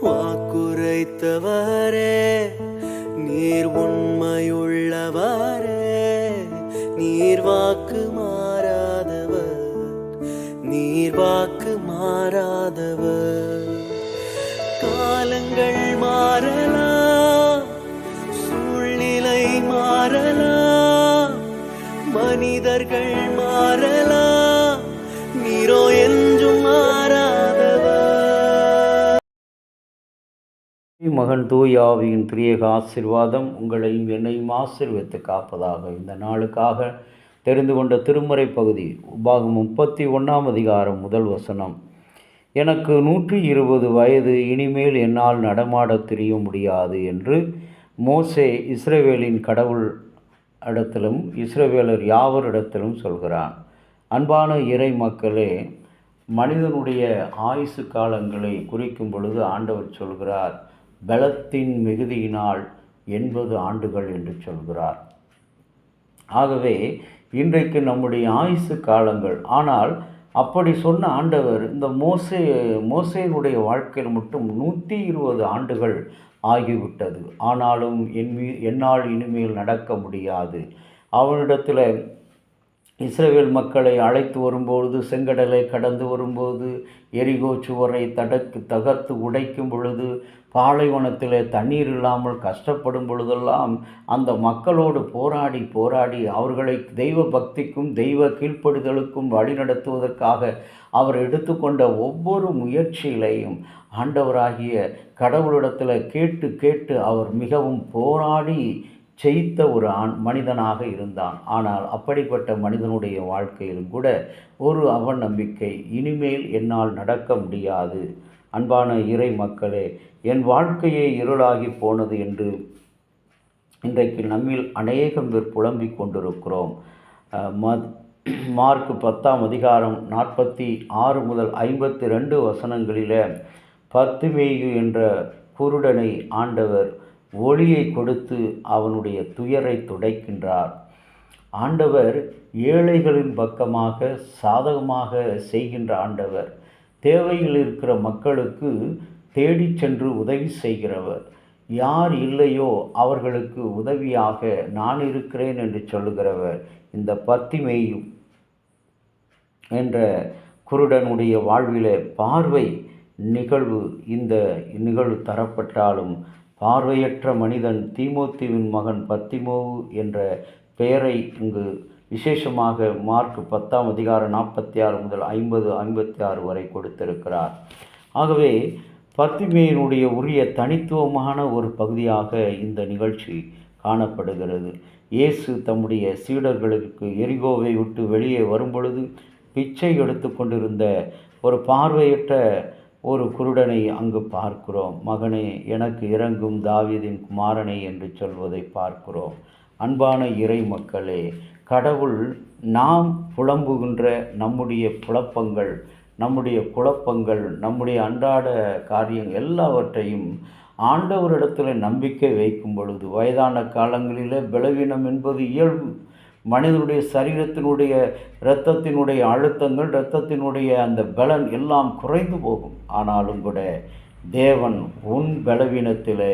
வாக்குரைத்தவரே, நீர் உண்மையுள்ளவரே, நீர் வாக்கு மாறாதவர், நீர் வாக்கு மாறாதவர். காலங்கள் மாறலாம், சூழ்நிலை மாறலாம், மனிதர்கள் மாறலாம், நீரோ என்றும் மாறாதவர். மகன் தூய ஆவியின் திரியேக ஆசீர்வாதம் உங்களையும் என்னையும் ஆசீர்வதித்து காப்பதாக. இந்த நாளுக்காக தெரிந்து கொண்ட திருமறை பகுதி உபாகமம் 31 அதிகாரம் 1 வசனம். எனக்கு 120 வயது, இனிமேல் என்னால் நடமாட தெரிய முடியாது என்று மோசே இஸ்ரவேலின் கடவுள் இடத்திலும் இஸ்ரவேலர் யாவரிடத்திலும் சொல்கிறான். அன்பான இறை மக்களே, மனிதனுடைய ஆயுசு காலங்களை குறிக்கும் பொழுது ஆண்டவர் சொல்கிறார், பலத்தின் மிகுதியினால் 80 ஆண்டுகள் என்று சொல்கிறார். ஆகவே இன்றைக்கு நம்முடைய ஆயுசு காலங்கள், ஆனால் அப்படி சொன்ன ஆண்டவர் இந்த மோசேனுடைய வாழ்க்கையில் மட்டும் 120 ஆண்டுகள் ஆகிவிட்டது. ஆனாலும் என்னால் இனிமேல் நடக்க முடியாது. அவனிடத்தில் இஸ்ரவேல் மக்களை அழைத்து வரும்பொழுது, செங்கடலை கடந்து வரும்போது, எரிகோ சுவரை தகர்த்து உடைக்கும் பொழுது, பாலைவனத்தில் தண்ணீர் இல்லாமல் கஷ்டப்படும் பொழுதெல்லாம் அந்த மக்களோடு போராடி அவர்களை தெய்வ பக்திக்கும் தெய்வ கீழ்ப்படுதலுக்கும் வழிநடத்துவதற்காக அவர் எடுத்துக்கொண்ட ஒவ்வொரு முயற்சிகளையும் ஆண்டவராகிய கடவுளிடத்தில் கேட்டு அவர் மிகவும் போராடி ஜெயித்த ஒரு மனிதனாக இருந்தான். ஆனால் அப்படிப்பட்ட மனிதனுடைய வாழ்க்கையிலும் கூட ஒரு அவநம்பிக்கை, இனிமேல் என்னால் நடக்க முடியாது. அன்பான இறை மக்களே, என் வாழ்க்கையே இருளாகி போனது என்று இன்றைக்கு நம்மில் அநேகம் பேர் புலம்பிக் கொண்டிருக்கிறோம். மார்க் 10 அதிகாரம் 46 முதல் 52 வசனங்களில் பர்த்திமேயு என்ற குருடனை ஆண்டவர் ஒளியை கொடுத்து அவனுடைய துயரை துடைக்கின்றார். ஆண்டவர் ஏழைகளின் பக்கமாக சாதகமாக செய்கின்ற ஆண்டவர். தேவையில் இருக்கிற மக்களுக்கு தேடி சென்று உதவி செய்கிறவர். யார் இல்லையோ அவர்களுக்கு உதவியாக நான் இருக்கிறேன் என்று சொல்லுகிறவர். இந்த பர்த்திமேயு என்ற குருடனுடைய வாழ்விலே பார்வை இந்த நிகழ்வு தரப்பட்டாலும் பார்வையற்ற மனிதன் தீமோத்தேயுவின் மகன் பர்த்திமேயு என்ற பெயரை இங்கு விசேஷமாக மார்க் 10 அதிகாரம் 46 முதல் 50-56 வரை கொடுத்திருக்கிறார். ஆகவே பர்த்திமேயுனுடைய உரிய தனித்துவமான ஒரு பகுதியாக இந்த நிகழ்ச்சி காணப்படுகிறது. இயேசு தம்முடைய சீடர்களுக்கு எரிகோவை விட்டு வெளியே வரும்பொழுது பிச்சை எடுத்து கொண்டிருந்த ஒரு பார்வையற்ற ஒரு குருடனை அங்கு பார்க்கிறோம். மகனே, எனக்கு இறங்கும் தாவீதின் குமாரனே என்று சொல்வதை பார்க்கிறோம். அன்பான இறை மக்களே, கடவுள் நாம் புலம்புகின்ற நம்முடைய குழப்பங்கள், நம்முடைய அன்றாட காரியங்கள் எல்லாவற்றையும் ஆண்டவரிடத்தில் நம்பிக்கை வைக்கும் பொழுது, வயதான காலங்களில் பலவீனம் என்பது இயல்பு. மனிதனுடைய சரீரத்தினுடைய இரத்தத்தினுடைய அழுத்தங்கள், இரத்தத்தினுடைய அந்த பலன் எல்லாம் குறைந்து போகும். ஆனாலும் கூட தேவன் உன் பலவீனத்தில்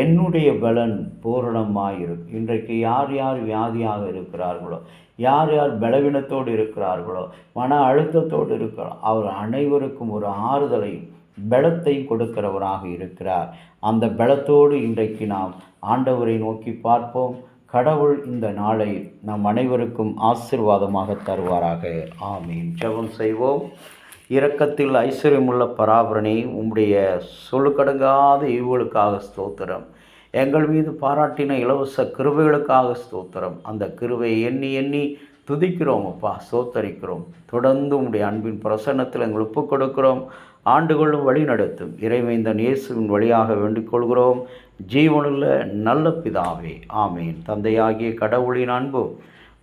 என்னுடைய பலன் பூரணமாயிருக்கும். இன்றைக்கு யார் வியாதியாக இருக்கிறார்களோ, யார் பலவீனத்தோடு இருக்கிறார்களோ, மன அழுத்தத்தோடு இருக்கிறார், அவர் அனைவருக்கும் ஒரு ஆறுதலையும் பலத்தை கொடுக்கிறவராக இருக்கிறார். அந்த பலத்தோடு இன்றைக்கு நாம் ஆண்டவரை நோக்கி பார்ப்போம். கடவுள் இந்த நாளை நம் அனைவருக்கும் ஆசீர்வாதமாக தருவாராக. ஆமீன். ஜெபம் செய்வோம். இரக்கத்தில் ஐஸ்வர்யமுள்ள பராபரனே, உம்முடைய சொல்லுக்கடங்காத ஈவுகளுக்காக ஸ்தோத்திரம். எங்கள் மீது பாராட்டின இலவச கிருபைகளுக்காக ஸ்தோத்திரம். அந்த கிருபையை எண்ணி துதிக்கிறோம் அப்பா, ஸ்தோத்தரிக்கிறோம். தொடர்ந்து உம்முடைய அன்பின் பிரசன்னத்தில் எங்கள் ஒப்புக் கொடுக்கிறோம். ஆண்டுகளும் வழி நடத்தும் இறைமைந்தன் இயேசுவின் வழியாக வேண்டிக் கொள்கிறோம். ஜீவனுள்ள நல்ல பிதாவே, ஆமீன். தந்தையாகிய கடவுளின் அன்பும்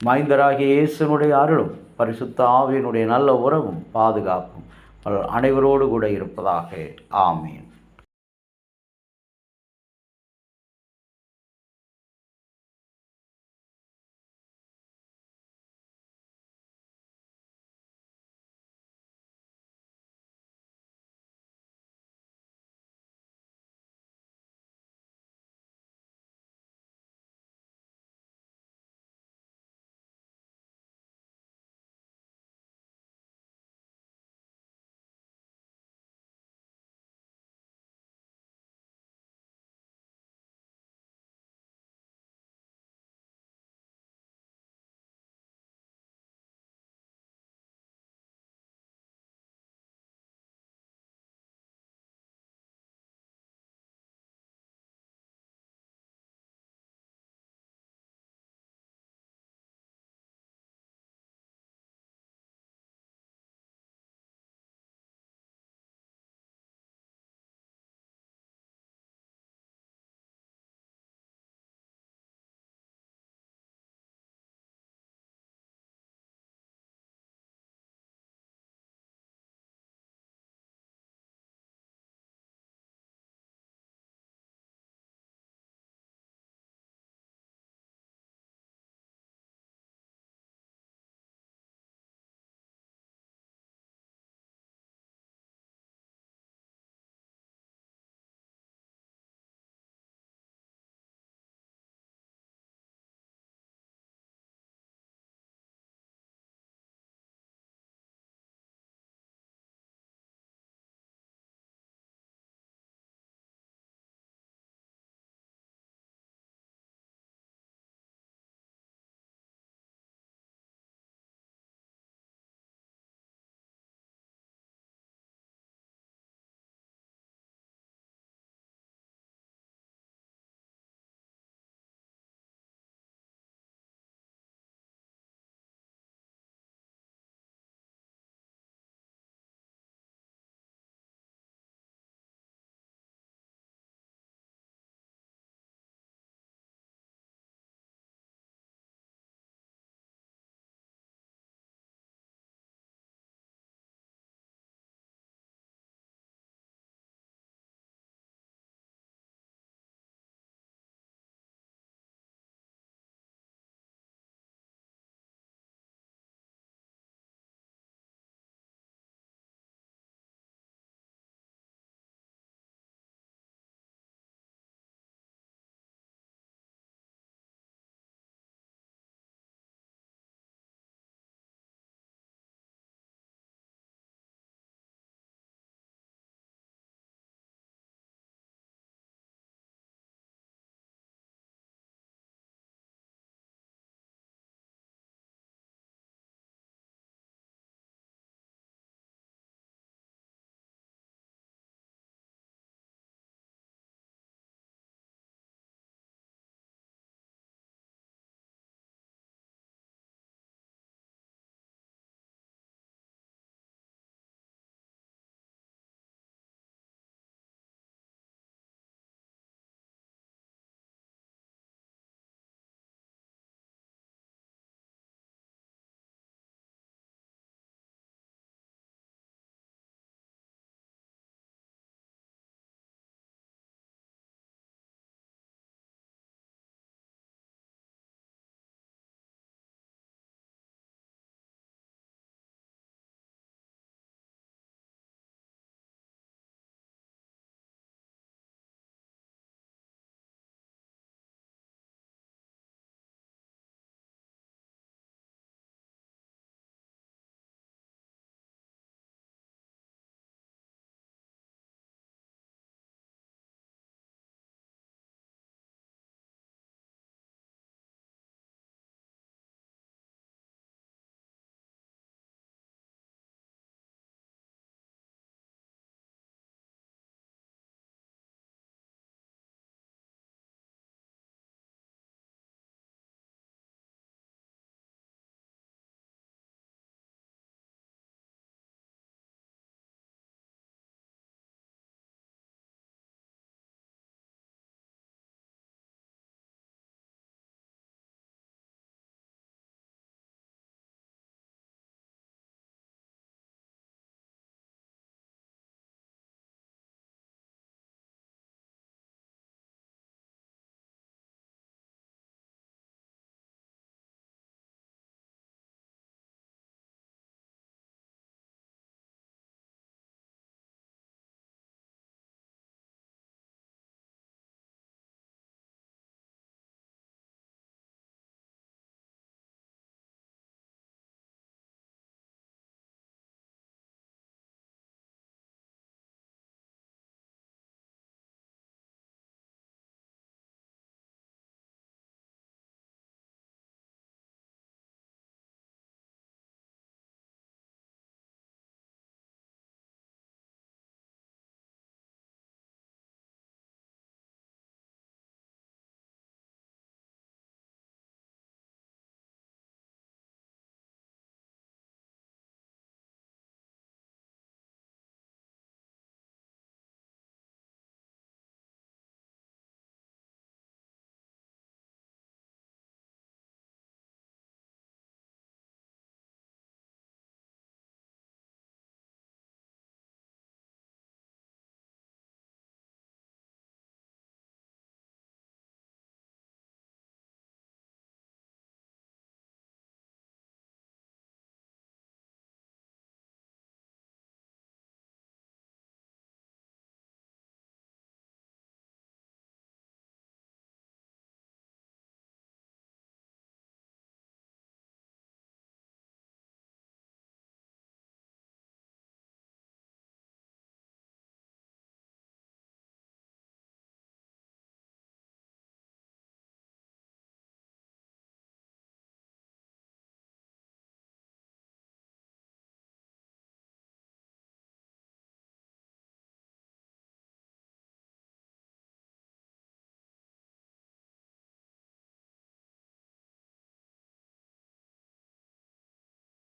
மைந்தராகிய இயேசுனுடைய அருளும் பரிசுத்த ஆவியினுடைய நல்ல உறவும் பாதுகாப்பும் அனைவரோடு கூட இருப்பதாக. ஆமீன்.